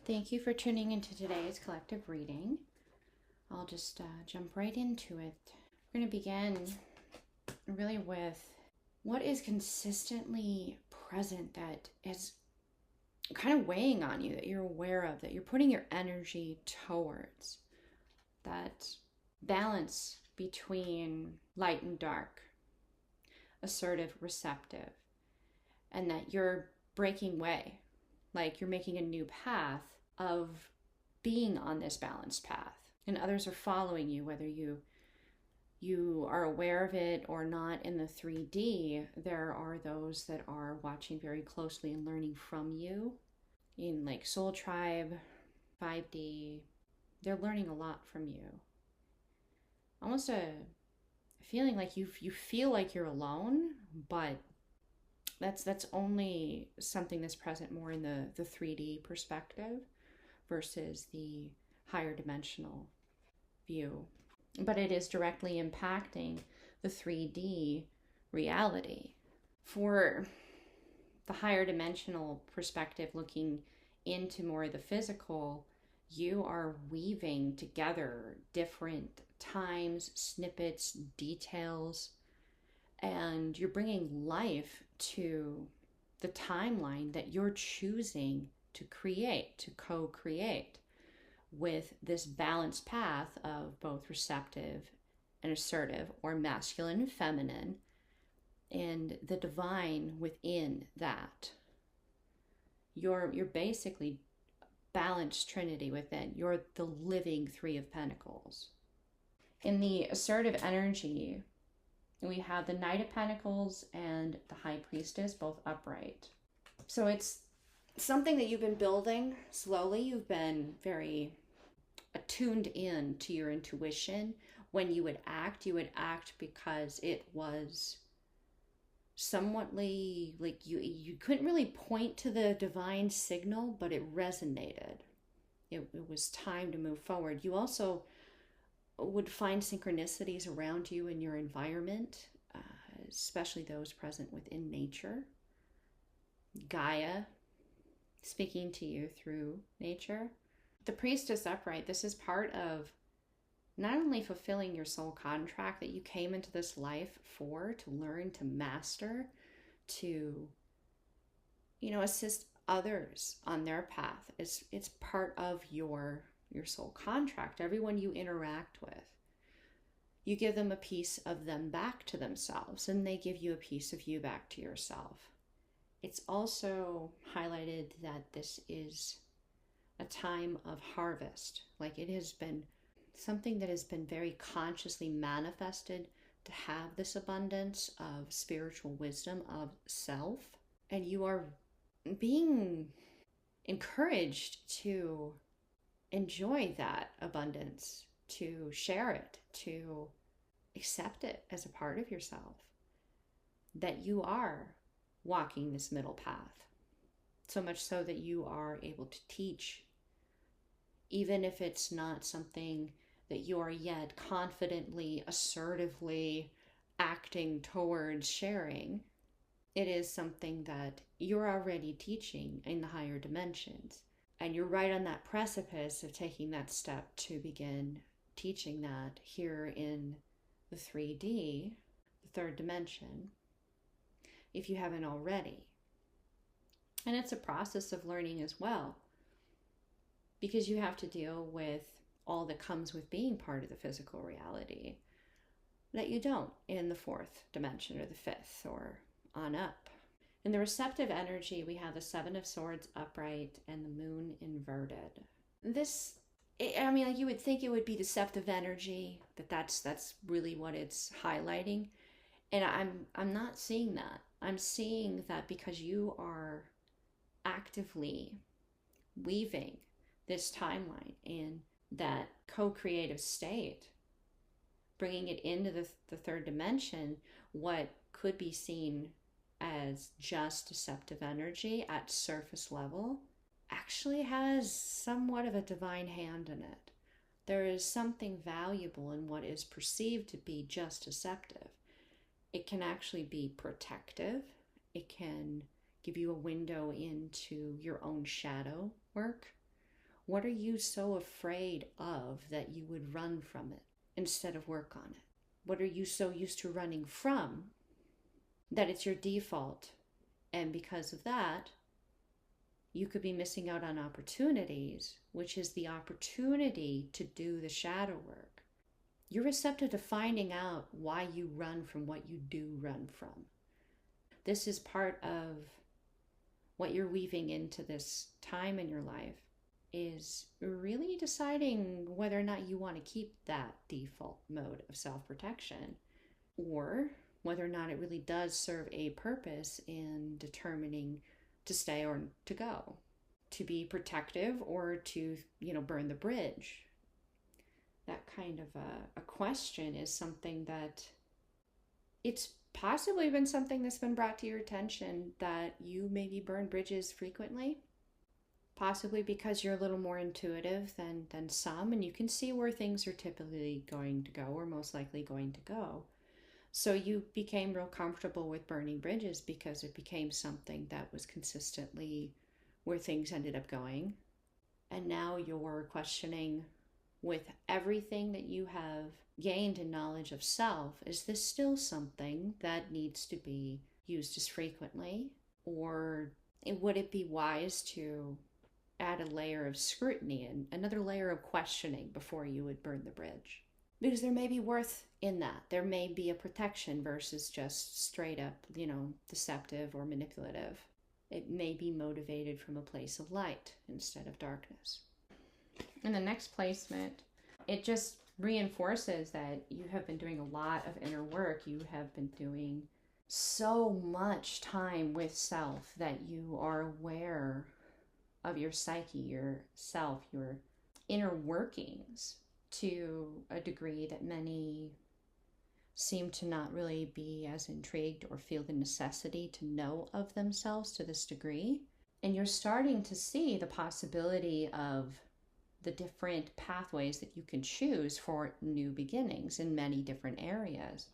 Thank you for tuning into today's collective reading. I'll just jump right into it. We're going to begin really with what is consistently present that is kind of weighing on you, that you're aware of, that you're putting your energy towards. That balance between light and dark, assertive, receptive, and that you're breaking way, like you're making a new path of being on this balanced path, and others are following you, whether you are aware of it or not. In the 3D, there are those that are watching very closely and learning from you. In like Soul Tribe, 5D, they're learning a lot from you. Almost a feeling like you feel like you're alone, but that's only something that's present more in the 3D perspective versus the higher dimensional view. But it is directly impacting the 3D reality. For the higher dimensional perspective, looking into more of the physical, you are weaving together different times, snippets, details, and you're bringing life to the timeline that you're choosing to create, to co-create with this balanced path of both receptive and assertive, or masculine and feminine, and the divine within that. You're basically balanced Trinity within. You're the living Three of Pentacles. In the assertive energy, we have the Knight of Pentacles and the High Priestess, both upright. So it's something that you've been building slowly. You've been very attuned in to your intuition. When you would act because it was somewhatly like you couldn't really point to the divine signal, but it resonated. It was time to move forward. You also would find synchronicities around you in your environment, especially those present within nature. Gaia speaking to you through nature. The Priestess upright, this is part of not only fulfilling your soul contract that you came into this life for, to learn, to master, to, assist others on their path. It's part of your soul contract. Everyone you interact with, you give them a piece of them back to themselves, and they give you a piece of you back to yourself. It's also highlighted that this is a time of harvest. Like, it has been something that has been very consciously manifested to have this abundance of spiritual wisdom of self. And you are being encouraged to enjoy that abundance, to share it, to accept it as a part of yourself. That you are walking this middle path. So much so that you are able to teach, even if it's not something that you are yet confidently, assertively acting towards sharing. It is something that you're already teaching in the higher dimensions. And you're right on that precipice of taking that step to begin teaching that here in the 3D, the third dimension, if you haven't already. And it's a process of learning as well, because you have to deal with all that comes with being part of the physical reality that you don't in the fourth dimension or the fifth or on up. In the receptive energy, we have the Seven of Swords upright and the Moon inverted. This, like, you would think it would be deceptive energy, that's really what it's highlighting. And I'm not seeing that. I'm seeing that because you are actively weaving this timeline in that co-creative state, bringing it into the third dimension, what could be seen as just deceptive energy at surface level actually has somewhat of a divine hand in it. There is something valuable in what is perceived to be just deceptive. It can actually be protective. It can give you a window into your own shadow work. What are you so afraid of that you would run from it instead of work on it? What are you so used to running from that it's your default? And because of that, you could be missing out on opportunities, which is the opportunity to do the shadow work. You're receptive to finding out why you run from what you do run from. This is part of what you're weaving into this time in your life, is really deciding whether or not you want to keep that default mode of self-protection, or whether or not it really does serve a purpose in determining to stay or to go, to be protective or to, burn the bridge. That kind of a question is something that it's possibly been something that's been brought to your attention, that you maybe burn bridges frequently, possibly because you're a little more intuitive than some, and you can see where things are typically going to go, or most likely going to go. So you became real comfortable with burning bridges because it became something that was consistently where things ended up going. And now you're questioning, with everything that you have gained in knowledge of self, is this still something that needs to be used as frequently? Or would it be wise to add a layer of scrutiny and another layer of questioning before you would burn the bridge? Because there may be worth in that. There may be a protection versus just straight up, deceptive or manipulative. It may be motivated from a place of light instead of darkness. In the next placement, it just reinforces that you have been doing a lot of inner work. You have been doing so much time with self that you are aware of your psyche, yourself, your inner workings, to a degree that many seem to not really be as intrigued or feel the necessity to know of themselves to this degree. And you're starting to see the possibility of the different pathways that you can choose for new beginnings in many different areas.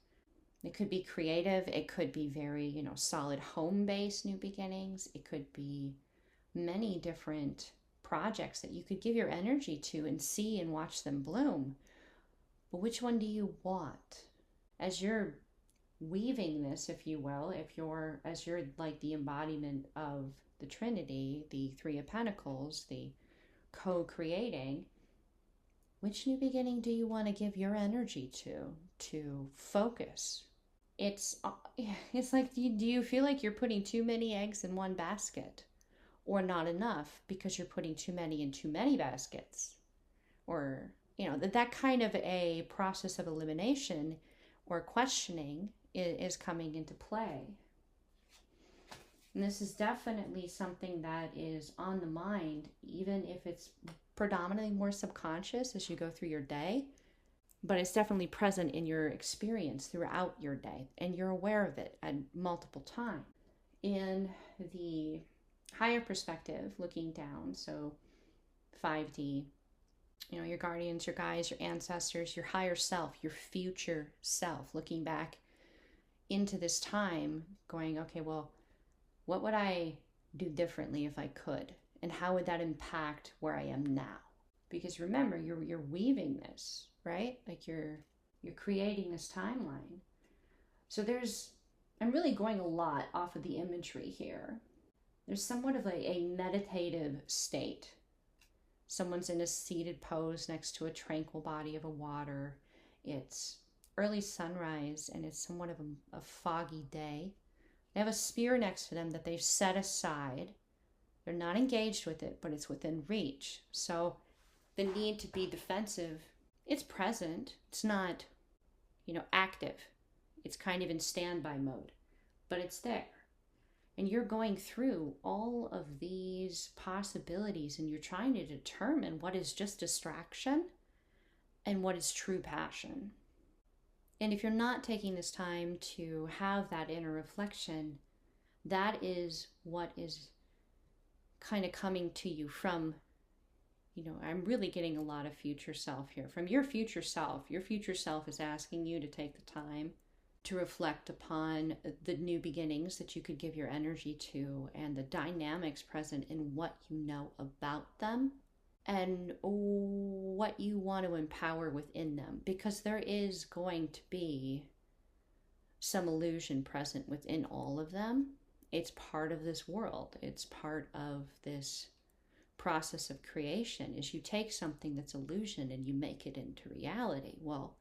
It could be creative. It could be very, solid home-based new beginnings. It could be many different projects that you could give your energy to and see and watch them bloom. But which one do you want? As you're weaving this, if you will, as you're like the embodiment of the Trinity, the Three of Pentacles, the co-creating, which new beginning do you want to give your energy to focus? It's like, do you feel like you're putting too many eggs in one basket? Or not enough because you're putting too many in too many baskets? Or, that kind of a process of elimination or questioning is coming into play. And this is definitely something that is on the mind, even if it's predominantly more subconscious as you go through your day. But it's definitely present in your experience throughout your day, and you're aware of it at multiple times. In the higher perspective, looking down, so 5D, your guardians, your guides, your ancestors, your higher self, your future self, looking back into this time, going, okay, well, what would I do differently if I could? And how would that impact where I am now? Because remember, you're weaving this, right? Like you're creating this timeline. So I'm really going a lot off of the imagery here. There's somewhat of a meditative state. Someone's in a seated pose next to a tranquil body of a water. It's early sunrise and it's somewhat of a foggy day. They have a spear next to them that they've set aside. They're not engaged with it, but it's within reach. So the need to be defensive, it's present. It's not, active. It's kind of in standby mode, but it's there. And you're going through all of these possibilities and you're trying to determine what is just distraction and what is true passion. And if you're not taking this time to have that inner reflection, that is what is kind of coming to you from, I'm really getting a lot of future self here. From your future self is asking you to take the time to reflect upon the new beginnings that you could give your energy to and the dynamics present in what you know about them and what you want to empower within them, because there is going to be some illusion present within all of them. It's part of this world. It's part of this process of creation, is you take something that's illusion and you make it into reality. Well,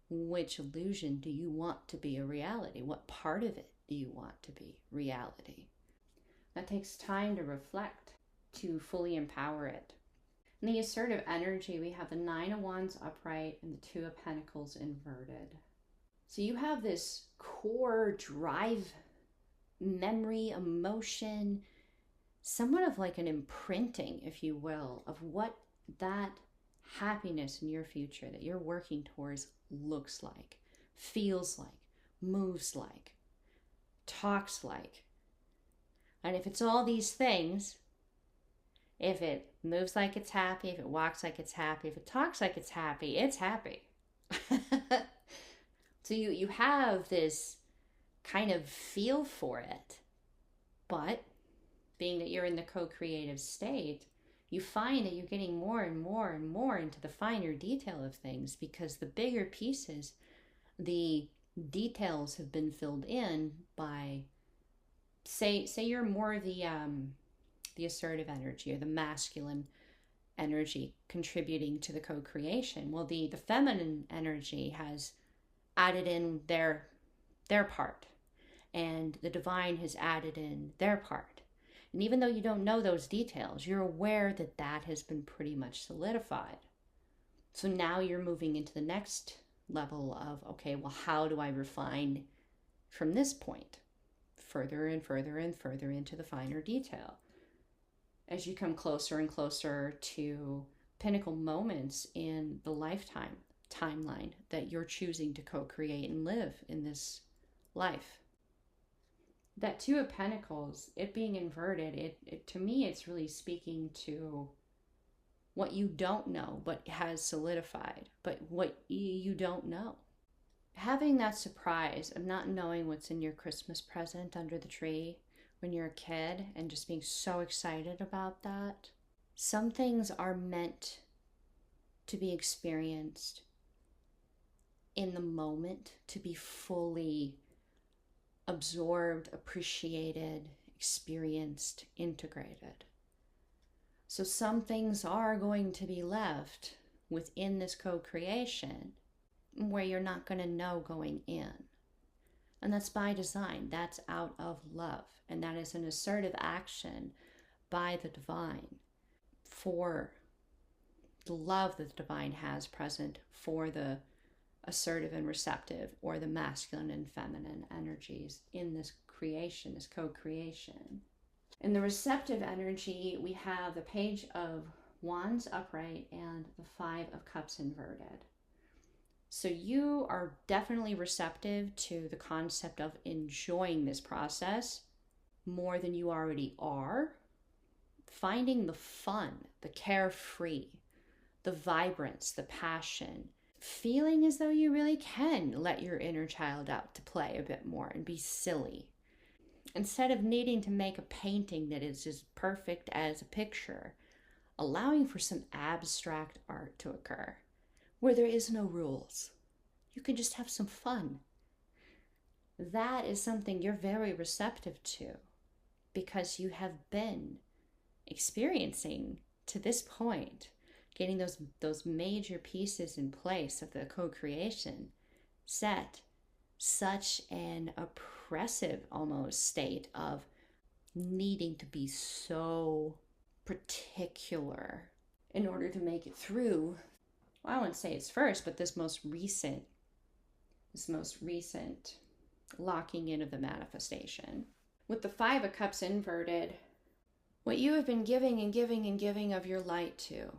which illusion do you want to be a reality? What part of it do you want to be reality? That takes time to reflect, to fully empower it. In the assertive energy, we have the 9 of Wands upright and the 2 of Pentacles inverted. So you have this core drive, memory, emotion, somewhat of like an imprinting, if you will, of what that happiness in your future that you're working towards looks like, feels like, moves like, talks like. And if it's all these things, if it moves like it's happy, if it walks like it's happy, if it talks like it's happy. So you have this kind of feel for it. But being that you're in the co-creative state, you find that you're getting more and more and more into the finer detail of things, because the bigger pieces, the details have been filled in by, say you're more of the assertive energy or the masculine energy contributing to the co-creation. Well, the feminine energy has added in their part, and the divine has added in their part. And even though you don't know those details, you're aware that that has been pretty much solidified. So now you're moving into the next level of, okay, well, how do I refine from this point further and further and further into the finer detail? As you come closer and closer to pinnacle moments in the lifetime timeline that you're choosing to co-create and live in this life. That 2 of Pentacles, it being inverted, it to me, it's really speaking to what you don't know, but has solidified, but what you don't know. Having that surprise of not knowing what's in your Christmas present under the tree when you're a kid, and just being so excited about that. Some things are meant to be experienced in the moment, to be fully absorbed, appreciated, experienced, integrated. So some things are going to be left within this co-creation where you're not going to know going in. And that's by design. That's out of love. And that is an assertive action by the divine for the love that the divine has present for the assertive and receptive, or the masculine and feminine energies in this creation, this co-creation. In the receptive energy, we have the Page of Wands upright and the 5 of Cups inverted. So you are definitely receptive to the concept of enjoying this process more than you already are. Finding the fun, the carefree, the vibrance, the passion. Feeling as though you really can let your inner child out to play a bit more and be silly. Instead of needing to make a painting that is as perfect as a picture, allowing for some abstract art to occur, where there is no rules. You can just have some fun. That is something you're very receptive to, because you have been experiencing to this point, getting those major pieces in place of the co-creation set, such an oppressive almost state of needing to be so particular in order to make it through. Well, I wouldn't say it's first, but this most recent locking in of the manifestation. With the 5 of Cups inverted, what you have been giving and giving and giving of your light to,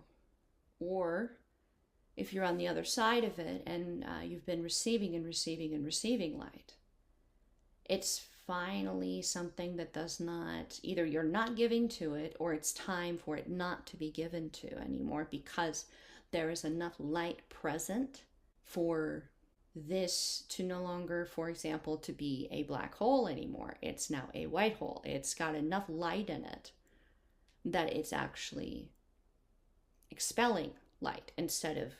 or if you're on the other side of it and you've been receiving and receiving and receiving light, it's finally something that does not, either you're not giving to it, or it's time for it not to be given to anymore, because there is enough light present for this to no longer, for example, to be a black hole anymore. It's now a white hole. It's got enough light in it that it's actually expelling light instead of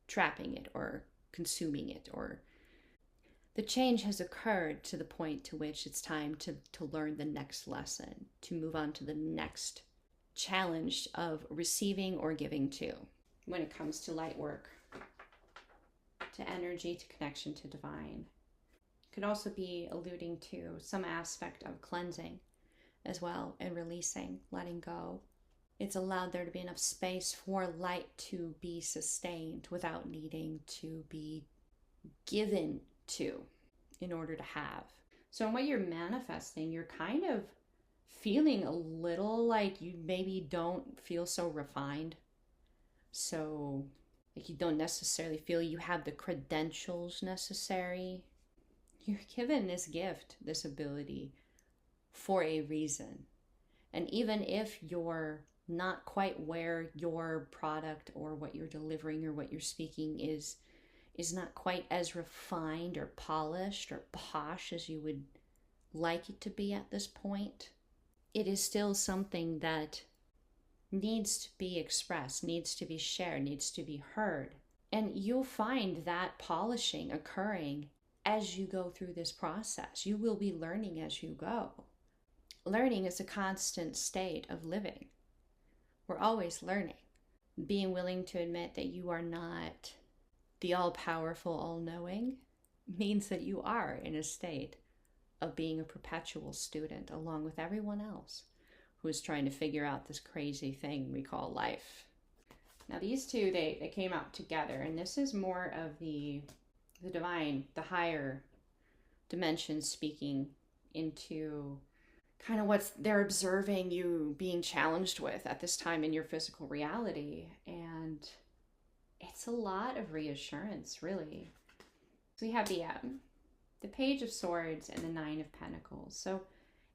trapping it or consuming it. Or the change has occurred to the point to which it's time to learn the next lesson, to move on to the next challenge of receiving or giving to. When it comes to light work, to energy, to connection to divine. Could also be alluding to some aspect of cleansing as well, and releasing, letting go. It's allowed there to be enough space for light to be sustained without needing to be given to in order to have. So in what you're manifesting, you're kind of feeling a little like you maybe don't feel so refined. So like you don't necessarily feel you have the credentials necessary. You're given this gift, this ability, for a reason. And even if you're not quite where your product or what you're delivering or what you're speaking is not quite as refined or polished or posh as you would like it to be at this point, it is still something that needs to be expressed, needs to be shared, needs to be heard. And you'll find that polishing occurring as you go through this process. You will be learning as you go. Learning is a constant state of living. We're always learning. Being willing to admit that you are not the all-powerful, all-knowing means that you are in a state of being a perpetual student along with everyone else who is trying to figure out this crazy thing we call life. Now these two, they came out together, and this is more of the divine, the higher dimensions speaking into kind of what they're observing you being challenged with at this time in your physical reality. And it's a lot of reassurance, really. So we have the Page of Swords and the Nine of Pentacles. So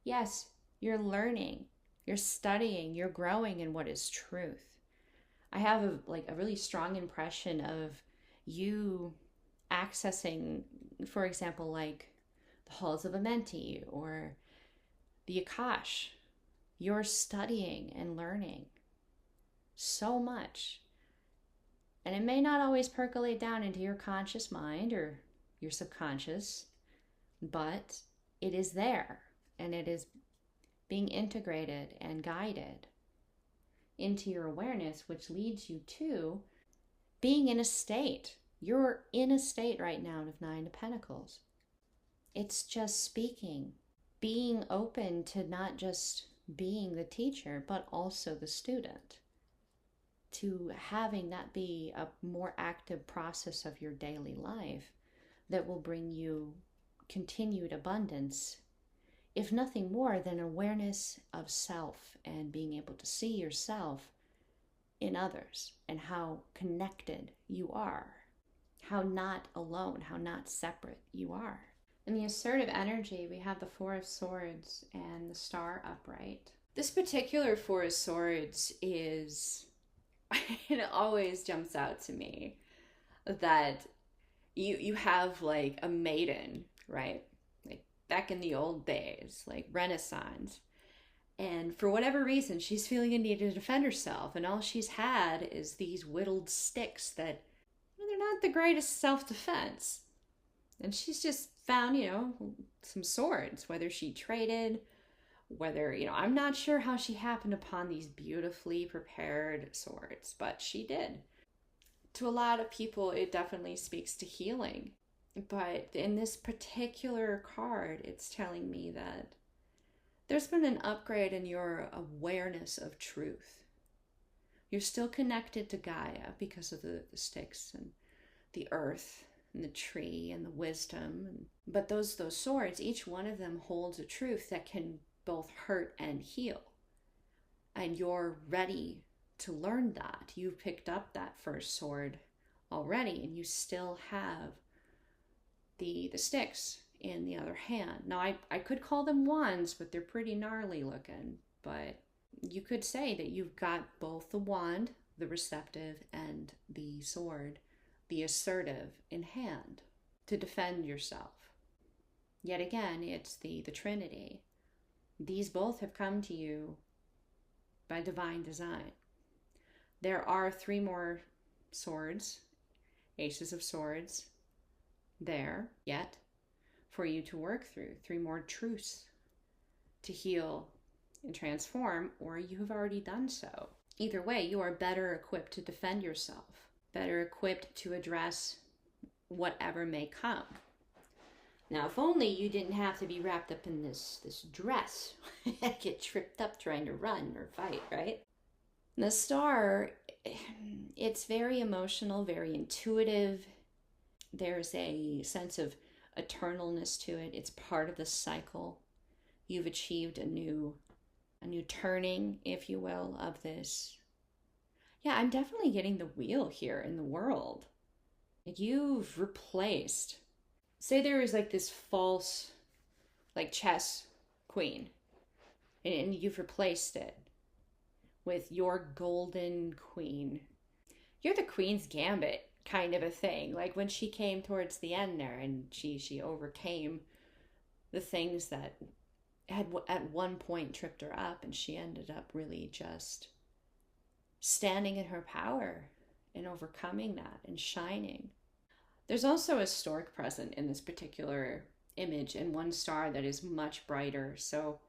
yes, you're learning, you're studying, you're growing in what is truth. I have a really strong impression of you accessing, for example, like the halls of Amenti or the Akash. You're studying and learning so much. And it may not always percolate down into your conscious mind or your subconscious, but it is there, and it is being integrated and guided into your awareness, which leads you to being in a state. You're in a state right now of Nine of Pentacles. It's just speaking, being open to not just being the teacher, but also the student, to having that be a more active process of your daily life that will bring you continued abundance, if nothing more than awareness of self and being able to see yourself in others and how connected you are, how not alone, how not separate you are. In the assertive energy, we have the Four of Swords and the Star upright. This particular Four of Swords is, it always jumps out to me that you have like a maiden, right? Like back in the old days, like Renaissance. And for whatever reason, she's feeling a need to defend herself. And all she's had is these whittled sticks that, they're not the greatest self-defense. And she's just found, some swords, whether she traded, whether, I'm not sure how she happened upon these beautifully prepared swords, but she did. To a lot of people, it definitely speaks to healing. But in this particular card, it's telling me that there's been an upgrade in your awareness of truth. You're still connected to Gaia because of the sticks and the earth and the tree and the wisdom. But those swords, each one of them holds a truth that can both hurt and heal. And you're ready to learn that. You've picked up that first sword already, and you still have the sticks in the other hand. Now, I could call them wands, but they're pretty gnarly looking. But you could say that you've got both the wand, the receptive, and the sword, the assertive, in hand to defend yourself. Yet again, it's the Trinity. These both have come to you by divine design. There are 3 more swords, aces of swords, there yet for you to work through. 3 more truths to heal and transform, or you have already done so. Either way, you are better equipped to defend yourself, better equipped to address whatever may come. Now, if only you didn't have to be wrapped up in this dress and get tripped up trying to run or fight, right? The star, it's very emotional, very intuitive. There's a sense of eternalness to it. It's part of the cycle. You've achieved a new turning, if you will, of this. Yeah, I'm definitely getting the wheel here in the world. You've replaced, say there is like this false, like chess queen, and you've replaced it with your golden queen. You're the queen's gambit kind of a thing. Like when she came towards the end there and she overcame the things that had at one point tripped her up, and she ended up really just standing in her power and overcoming that and shining. There's also a stork present in this particular image, and one star that is much brighter. So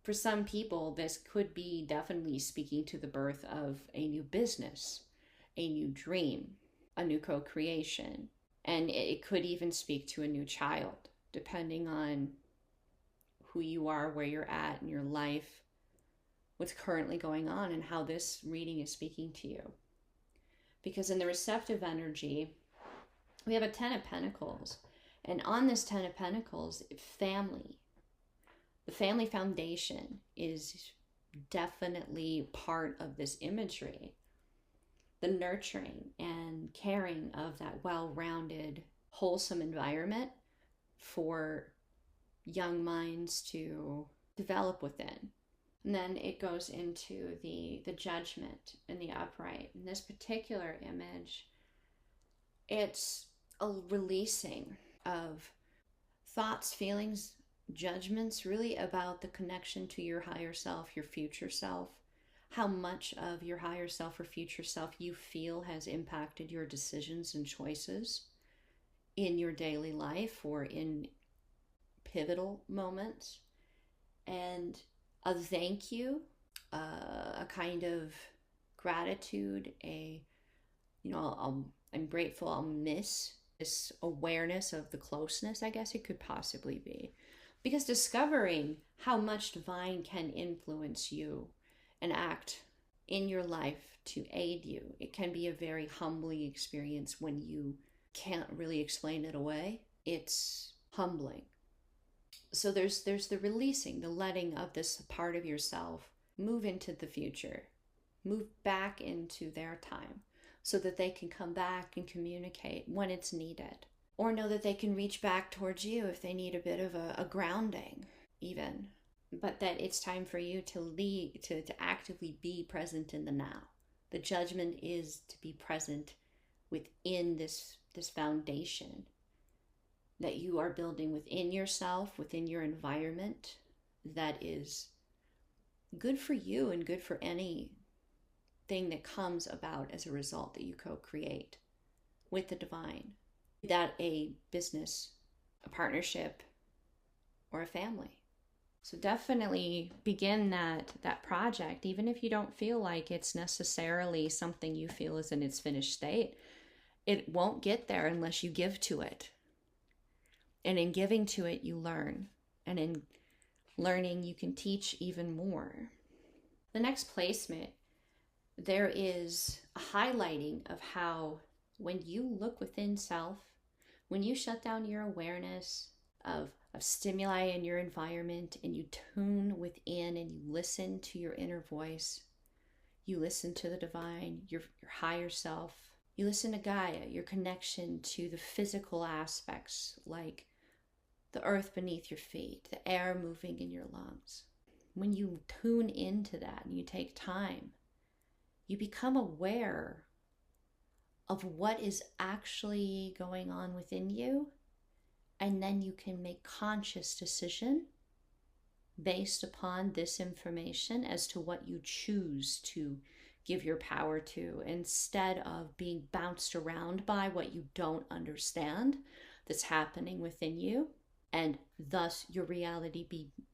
for some people, this could be definitely speaking to the birth of a new business, a new dream, a new co-creation. And it could even speak to a new child, depending on who you are, where you're at in your life, what's currently going on, and how this reading is speaking to you. Because in the receptive energy, we have a 10 of Pentacles. And on this 10 of Pentacles, family. The family foundation is definitely part of this imagery. The nurturing and caring of that well-rounded, wholesome environment for young minds to develop within. And then it goes into the judgment and the upright. In this particular image, it's a releasing of thoughts, feelings, judgments, really about the connection to your higher self, your future self, how much of your higher self or future self you feel has impacted your decisions and choices in your daily life or in pivotal moments. And a thank you, a kind of gratitude, I'm grateful, I'll miss this awareness of the closeness, I guess it could possibly be. Because discovering how much divine can influence you and act in your life to aid you, it can be a very humbling experience when you can't really explain it away. It's humbling. So there's the releasing, the letting of this part of yourself move into the future, move back into their time, so that they can come back and communicate when it's needed. Or know that they can reach back towards you if they need a bit of a grounding, even. But that it's time for you to actively be present in the now. The judgment is to be present within this foundation that you are building within yourself, within your environment, that is good for you and good for any thing that comes about as a result that you co-create with the divine. Be that a business, a partnership, or a family. So definitely begin that project, even if you don't feel like it's necessarily something you feel is in its finished state. It won't get there unless you give to it. And in giving to it, you learn. And in learning, you can teach even more. The next placement, there is a highlighting of how when you look within self, when you shut down your awareness of stimuli in your environment and you tune within and you listen to your inner voice, you listen to the divine, your higher self, you listen to Gaia, your connection to the physical aspects like the earth beneath your feet, the air moving in your lungs. When you tune into that and you take time, you become aware of what is actually going on within you, and then you can make conscious decision based upon this information as to what you choose to give your power to, instead of being bounced around by what you don't understand that's happening within you, and thus your reality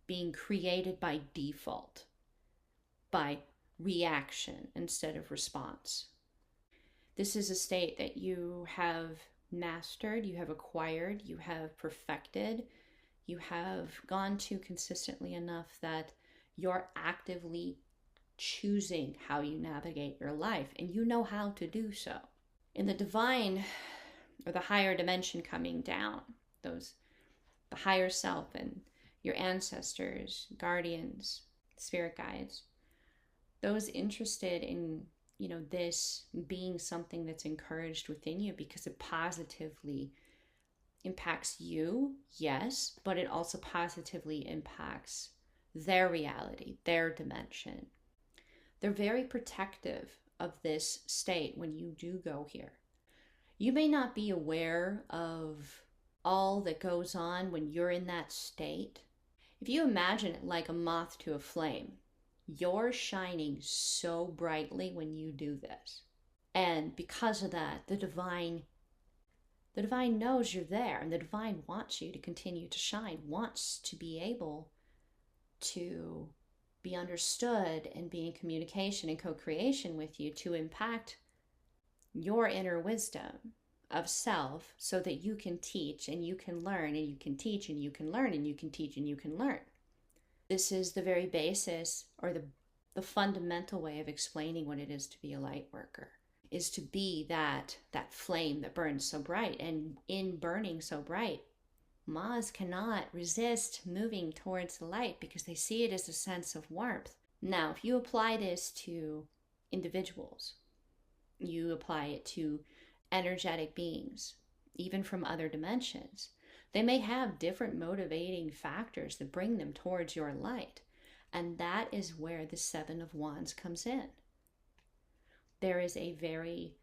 being created by default, by reaction instead of response. This is a state that you have mastered, you have acquired, you have perfected, you have gone to consistently enough that you're actively choosing how you navigate your life, and you know how to do so. In the divine, or the higher dimension coming down, the higher self and your ancestors, guardians, spirit guides, those interested in, this being something that's encouraged within you because it positively impacts you, yes, but it also positively impacts their reality, their dimension. They're very protective of this state when you do go here. You may not be aware of all that goes on when you're in that state. If you imagine it like a moth to a flame, you're shining so brightly when you do this. And because of that, the divine knows you're there, and the divine wants you to continue to shine, wants to be able to be understood and be in communication and co-creation with you to impact your inner wisdom of self, so that you can teach and you can learn, and you can teach and you can learn, and you can teach and you can learn. This is the very basis, or the fundamental way of explaining what it is to be a light worker, is to be that flame that burns so bright. And in burning so bright, Ma's cannot resist moving towards the light because they see it as a sense of warmth. Now, if you apply this to individuals, you apply it to energetic beings, even from other dimensions, they may have different motivating factors that bring them towards your light. And that is where the Seven of Wands comes in. There is a very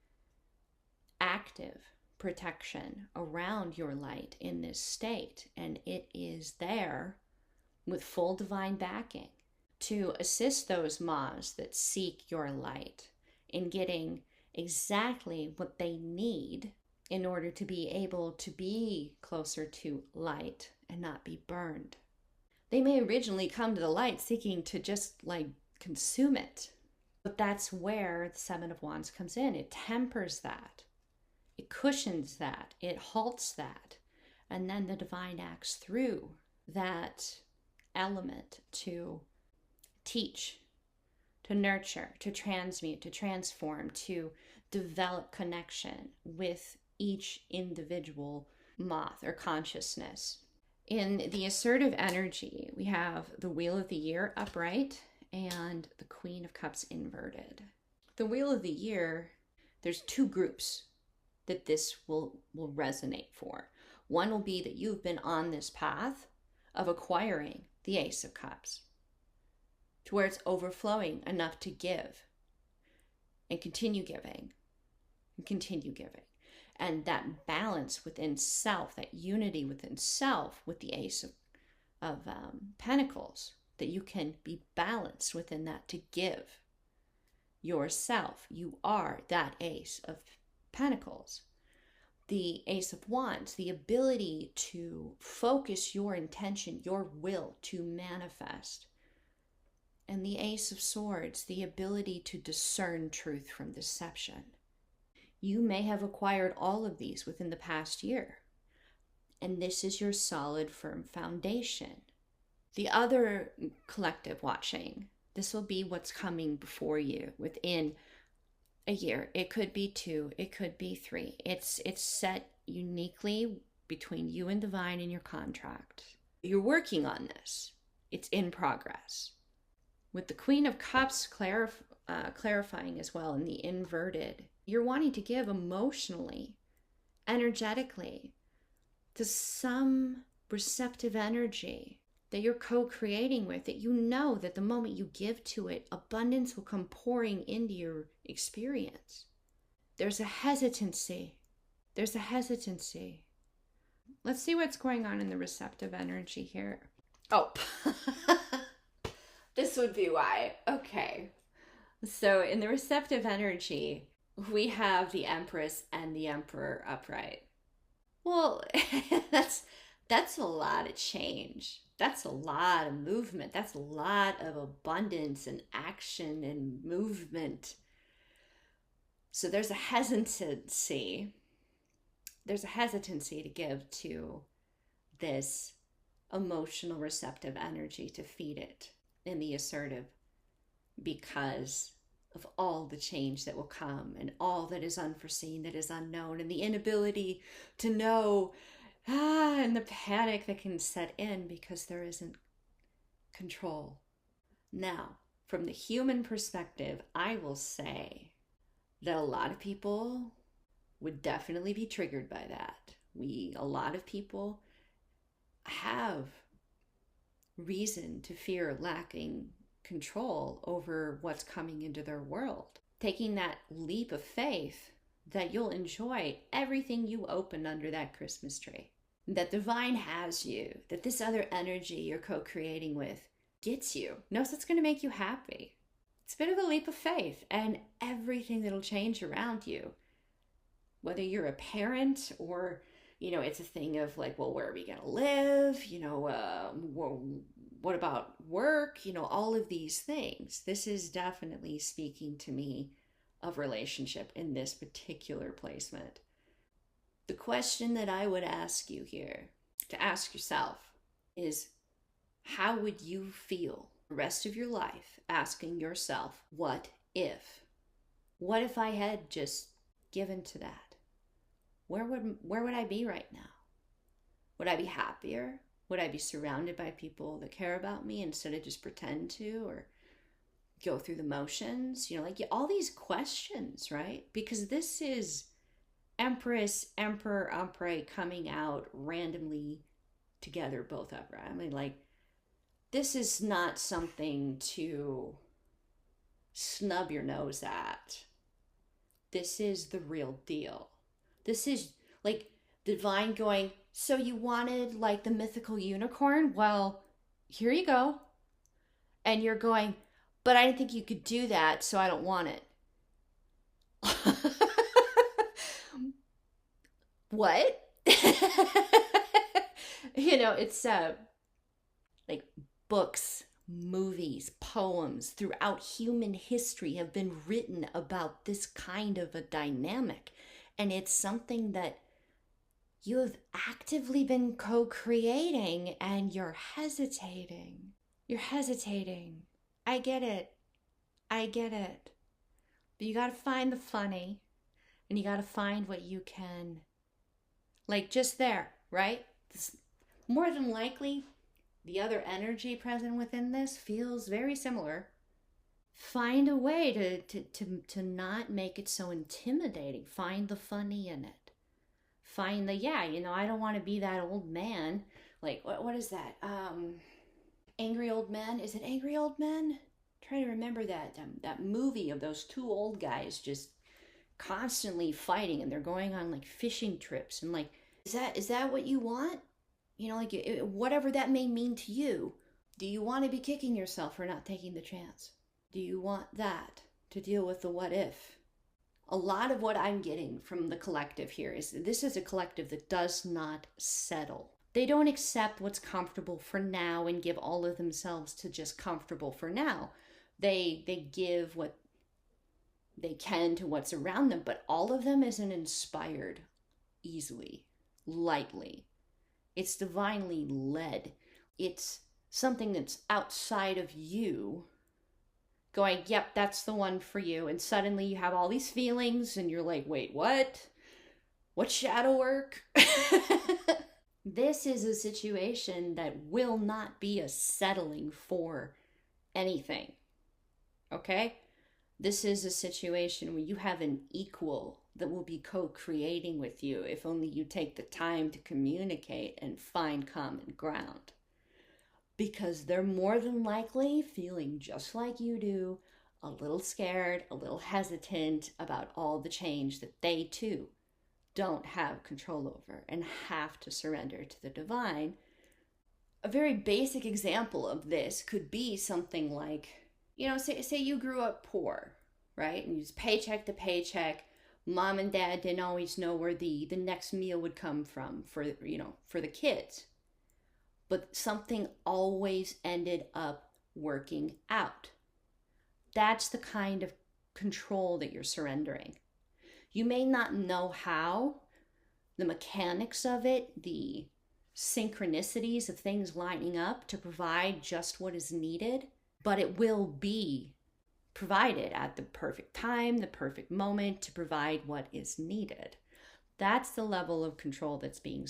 active protection around your light in this state, and it is there with full divine backing to assist those Mas that seek your light in getting exactly what they need in order to be able to be closer to light and not be burned. They may originally come to the light seeking to just consume it, but that's where the Seven of Wands comes in. It tempers that. It cushions that, it halts that, and then the divine acts through that element to teach, to nurture, to transmute, to transform, to develop connection with each individual moth or consciousness. In the assertive energy, we have the Wheel of the Year upright and the Queen of Cups inverted. The Wheel of the Year, there's two groups that this will resonate for. One will be that you've been on this path of acquiring the Ace of Cups to where it's overflowing enough to give and continue giving and continue giving. And that balance within self, that unity within self with the Ace of Pentacles, that you can be balanced within that to give yourself. You are that Ace of Pentacles. The Ace of Wands, the ability to focus your intention, your will to manifest. And the Ace of Swords, the ability to discern truth from deception. You may have acquired all of these within the past year, and this is your solid, firm foundation. The other collective watching, this will be what's coming before you within a year. It could be 2, it could be 3. It's set uniquely between you and divine in your contract. You're working on this. It's in progress. With the Queen of Cups clarifying as well in the inverted, you're wanting to give emotionally, energetically, to some receptive energy that you're co-creating with, that you know that the moment you give to it, abundance will come pouring into your experience. There's a hesitancy. There's a hesitancy. Let's see what's going on in the receptive energy here. Oh, this would be why. Okay. So in the receptive energy, we have the Empress and the Emperor upright. Well, that's that's a lot of change. That's a lot of movement. That's a lot of abundance and action and movement. So there's a hesitancy. There's a hesitancy to give to this emotional receptive energy, to feed it in the assertive, because of all the change that will come and all that is unforeseen, that is unknown, and the inability to know, and the panic that can set in because there isn't control. Now, from the human perspective, I will say that a lot of people would definitely be triggered by that. A lot of people have reason to fear lacking control over what's coming into their world. Taking that leap of faith that you'll enjoy everything you open under that Christmas tree, that divine has you, that this other energy you're co-creating with gets you, knows it's going to make you happy. It's a bit of a leap of faith, and everything that'll change around you, whether you're a parent or, it's a thing of like, well, where are we going to live? What about work? All of these things. This is definitely speaking to me of relationship in this particular placement. The question that I would ask you here to ask yourself is, how would you feel the rest of your life asking yourself, what if? What if I had just given to that? Where would I be right now? Would I be happier? Would I be surrounded by people that care about me instead of just pretend to or go through the motions? All these questions, right? Because this is Empress, Emperor, upright coming out randomly together, both upright. This is not something to snub your nose at. This is the real deal. This is like divine going, so you wanted like the mythical unicorn? Well, here you go. And you're going, but I didn't think you could do that, so I don't want it. What? It's like books, movies, poems throughout human history have been written about this kind of a dynamic. And it's something that you have actively been co-creating, and you're hesitating. You're hesitating. I get it. But you got to find the funny, and you got to find what you can, just there, right? More than likely, the other energy present within this feels very similar. Find a way to not make it so intimidating. Find the funny in it. Find the, I don't want to be that old man. What is that? Angry Old Men? Is it Angry Old Men? I'm trying to remember that movie of those two old guys just constantly fighting, and they're going on fishing trips, and is that what you want? Whatever that may mean to you. Do you want to be kicking yourself for not taking the chance? Do you want that to deal with the what if? A lot of what I'm getting from the collective here is this is a collective that does not settle. They don't accept what's comfortable for now and give all of themselves to just comfortable for now. They give what they can to what's around them, but all of them isn't inspired easily, lightly. It's divinely led. It's something that's outside of you going, yep, that's the one for you. And suddenly you have all these feelings and you're like, wait, what? What shadow work? This is a situation that will not be a settling for anything. Okay? This is a situation where you have an equal that will be co-creating with you if only you take the time to communicate and find common ground. Because they're more than likely feeling just like you do, a little scared, a little hesitant about all the change that they too don't have control over and have to surrender to the divine. A very basic example of this could be something like, say you grew up poor, right? And you just paycheck to paycheck. Mom and dad didn't always know where the next meal would come from for the kids. But something always ended up working out. That's the kind of control that you're surrendering. You may not know how, the mechanics of it, the synchronicities of things lining up to provide just what is needed, but it will be provided at the perfect time, the perfect moment to provide what is needed. That's the level of control that's being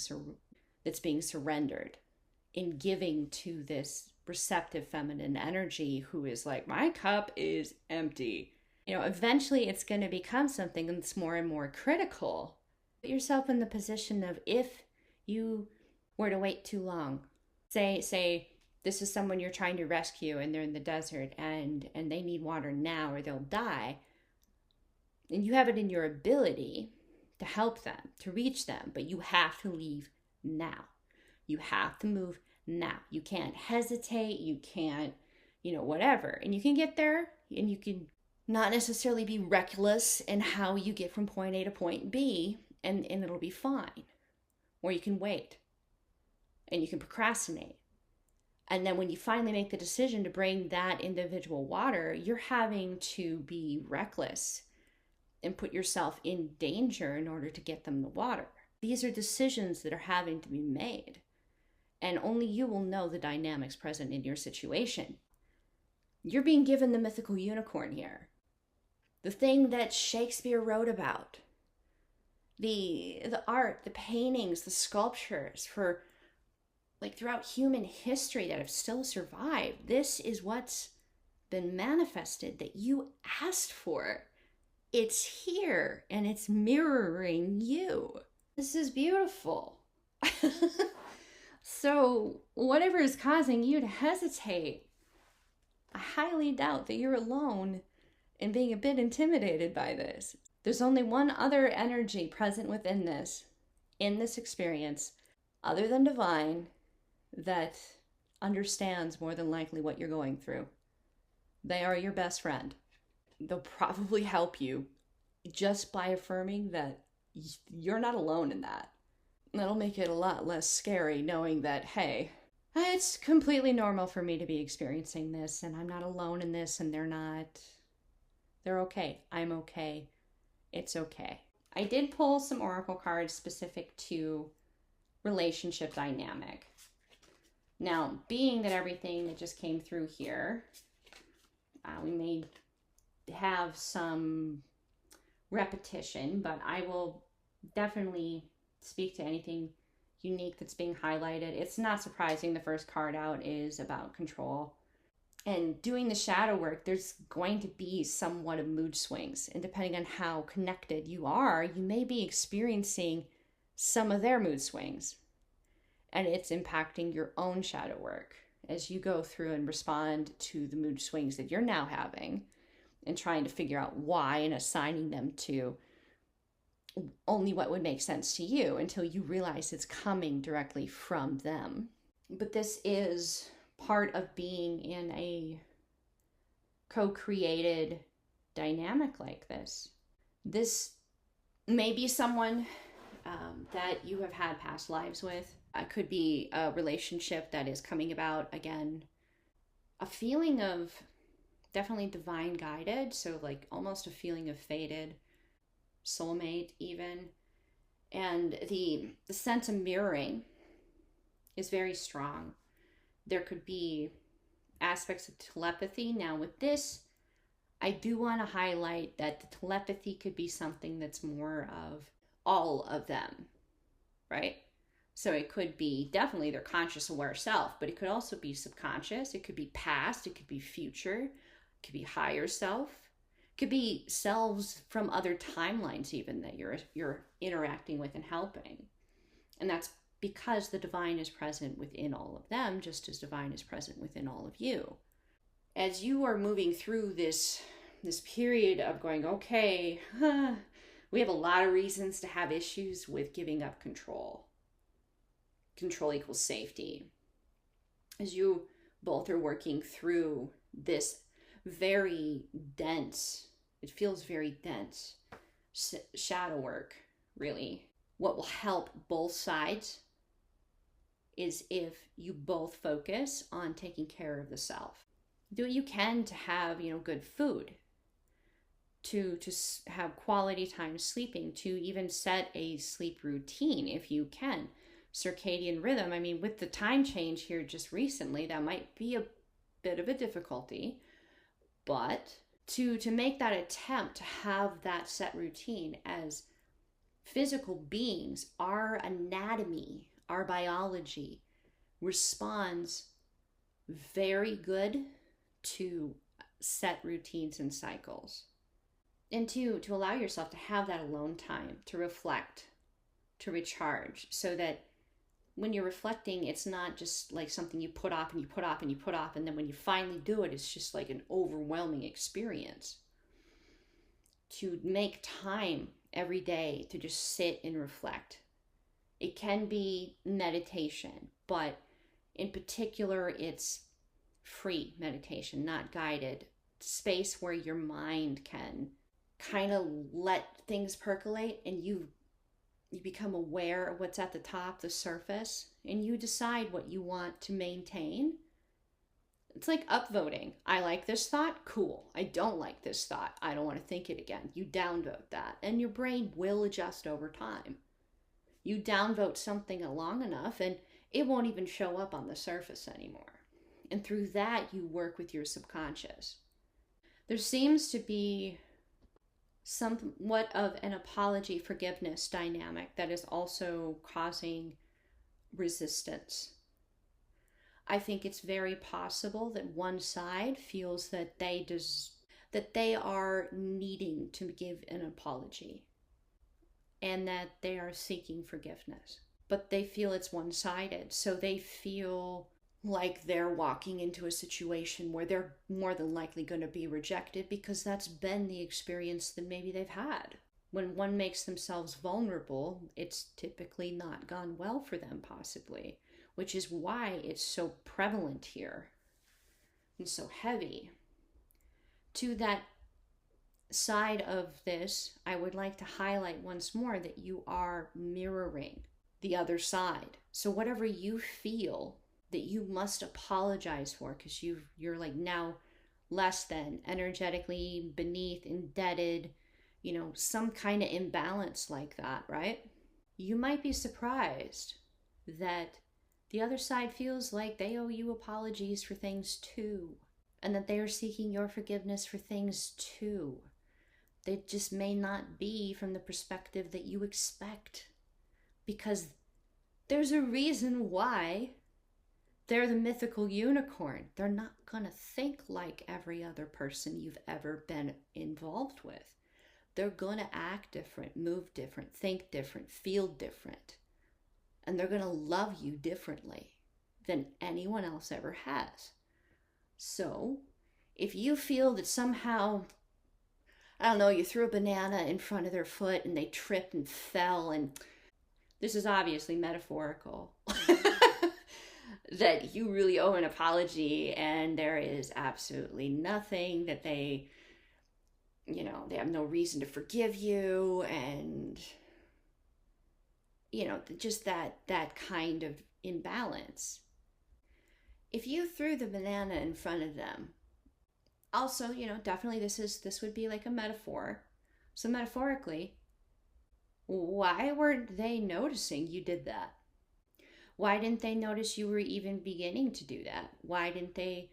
surrendered in giving to this receptive feminine energy who is like, my cup is empty. Eventually it's going to become something that's more and more critical. Put yourself in the position of, if you were to wait too long, say this is someone you're trying to rescue and they're in the desert and they need water now or they'll die, and you have it in your ability to help them, to reach them, but you have to leave now. You have to move now. You can't hesitate. You can't, whatever. And you can get there, and you can not necessarily be reckless in how you get from point A to point B, and it'll be fine. Or you can wait, and you can procrastinate. And then when you finally make the decision to bring that individual water, you're having to be reckless and put yourself in danger in order to get them the water. These are decisions that are having to be made. And only you will know the dynamics present in your situation. You're being given the mythical unicorn here. The thing that Shakespeare wrote about. The art, the paintings, the sculptures for throughout human history that have still survived. This is what's been manifested that you asked for. It's here and it's mirroring you. This is beautiful. So whatever is causing you to hesitate, I highly doubt that you're alone in being a bit intimidated by this. There's only one other energy present within this, in this experience, other than divine, that understands more than likely what you're going through. They are your best friend. They'll probably help you just by affirming that you're not alone in that. That'll make it a lot less scary knowing that, hey, it's completely normal for me to be experiencing this, and I'm not alone in this, and they're not. They're okay. I'm okay. It's okay. I did pull some oracle cards specific to relationship dynamic. Now, being that everything that just came through here, we may have some repetition, but I will definitely speak to anything unique that's being highlighted. It's not surprising the first card out is about control. And doing the shadow work, there's going to be somewhat of mood swings. And depending on how connected you are, you may be experiencing some of their mood swings. And it's impacting your own shadow work as you go through and respond to the mood swings that you're now having and trying to figure out why and assigning them to only what would make sense to you until you realize it's coming directly from them. But this is part of being in a co-created dynamic like this. This may be someone that you have had past lives with. It could be a relationship that is coming about again. A feeling of definitely divine guided, so almost a feeling of fated, soulmate even. And the sense of mirroring is very strong. There could be aspects of telepathy. Now with this, I do want to highlight that the telepathy could be something that's more of all of them, right? So it could be definitely their conscious aware self, but it could also be subconscious. It could be past. It could be future. It could be higher self. It could be selves from other timelines even that you're interacting with and helping. And that's because the divine is present within all of them, just as divine is present within all of you. As you are moving through this period of going, okay, we have a lot of reasons to have issues with giving up control. Control equals safety. As you both are working through this very dense. It feels very dense. Shadow work, really. What will help both sides is if you both focus on taking care of the self. Do what you can to have, good food, to have quality time sleeping, to even set a sleep routine if you can. Circadian rhythm, I mean, with the time change here just recently, that might be a bit of a difficulty, but to make that attempt to have that set routine. As physical beings, our anatomy, our biology responds very good to set routines and cycles. And to allow yourself to have that alone time, to reflect, to recharge, so that when you're reflecting, it's not just like something you put off and you put off and you put off, and then when you finally do it, it's just like an overwhelming experience. To make time every day to just sit and reflect. It can be meditation, but in particular, it's free meditation, not guided. Space where your mind can kind of let things percolate, and you become aware of what's at the top, the surface, and you decide what you want to maintain. It's like upvoting. I like this thought, cool. I don't like this thought, I don't want to think it again. You downvote that, and your brain will adjust over time. You downvote something long enough, and it won't even show up on the surface anymore. And through that, you work with your subconscious. There seems to be somewhat of an apology forgiveness dynamic that is also causing resistance. I think it's very possible that one side feels that they are needing to give an apology and that they are seeking forgiveness, but they feel it's one-sided. So they feel like they're walking into a situation where they're more than likely going to be rejected, because that's been the experience that maybe they've had. When one makes themselves vulnerable, it's typically not gone well for them, possibly, which is why it's so prevalent here and so heavy. To that side of this, I would like to highlight once more that you are mirroring the other side. So whatever you feel that you must apologize for, because you're like now less than, energetically beneath, indebted, some kind of imbalance like that, right? You might be surprised that the other side feels like they owe you apologies for things too, and that they are seeking your forgiveness for things too. They just may not be from the perspective that you expect, because there's a reason why they're the mythical unicorn. They're not going to think like every other person you've ever been involved with. They're going to act different, move different, think different, feel different. And they're going to love you differently than anyone else ever has. So if you feel that somehow, I don't know, you threw a banana in front of their foot and they tripped and fell, and this is obviously metaphorical, that you really owe an apology, and there is absolutely nothing that they have no reason to forgive you, and just that kind of imbalance. If you threw the banana in front of them, also, definitely this would be like a metaphor. So metaphorically, why weren't they noticing you did that? Why didn't they notice you were even beginning to do that? Why didn't they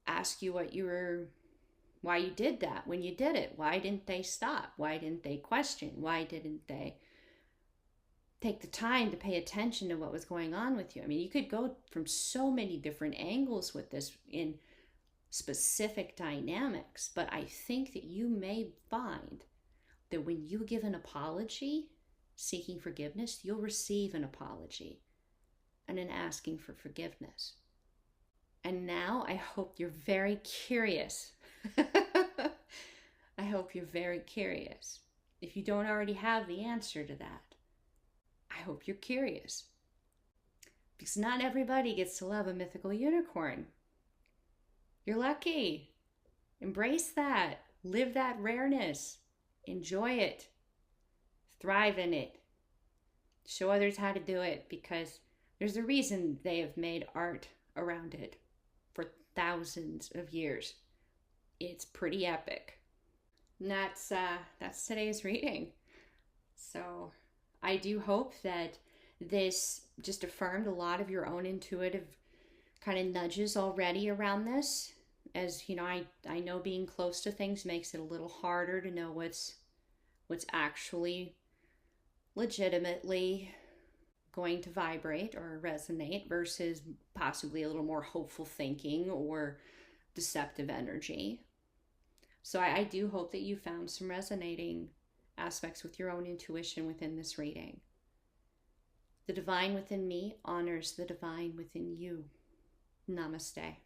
ask you why you did that when you did it? Why didn't they stop? Why didn't they question? Why didn't they take the time to pay attention to what was going on with you? I mean, you could go from so many different angles with this in specific dynamics, but I think that you may find that when you give an apology, seeking forgiveness, you'll receive an apology and an asking for forgiveness. And now I hope you're very curious. I hope you're very curious. If you don't already have the answer to that, I hope you're curious. Because not everybody gets to love a mythical unicorn. You're lucky. Embrace that. Live that rareness. Enjoy it. Thrive in it. Show others how to do it, because there's a reason they have made art around it for thousands of years. It's pretty epic. And that's today's reading. So I do hope that this just affirmed a lot of your own intuitive kind of nudges already around this. As you know, I know being close to things makes it a little harder to know what's actually legitimately going to vibrate or resonate versus possibly a little more hopeful thinking or deceptive energy. So I do hope that you found some resonating aspects with your own intuition within this reading. The divine within me honors the divine within you. Namaste.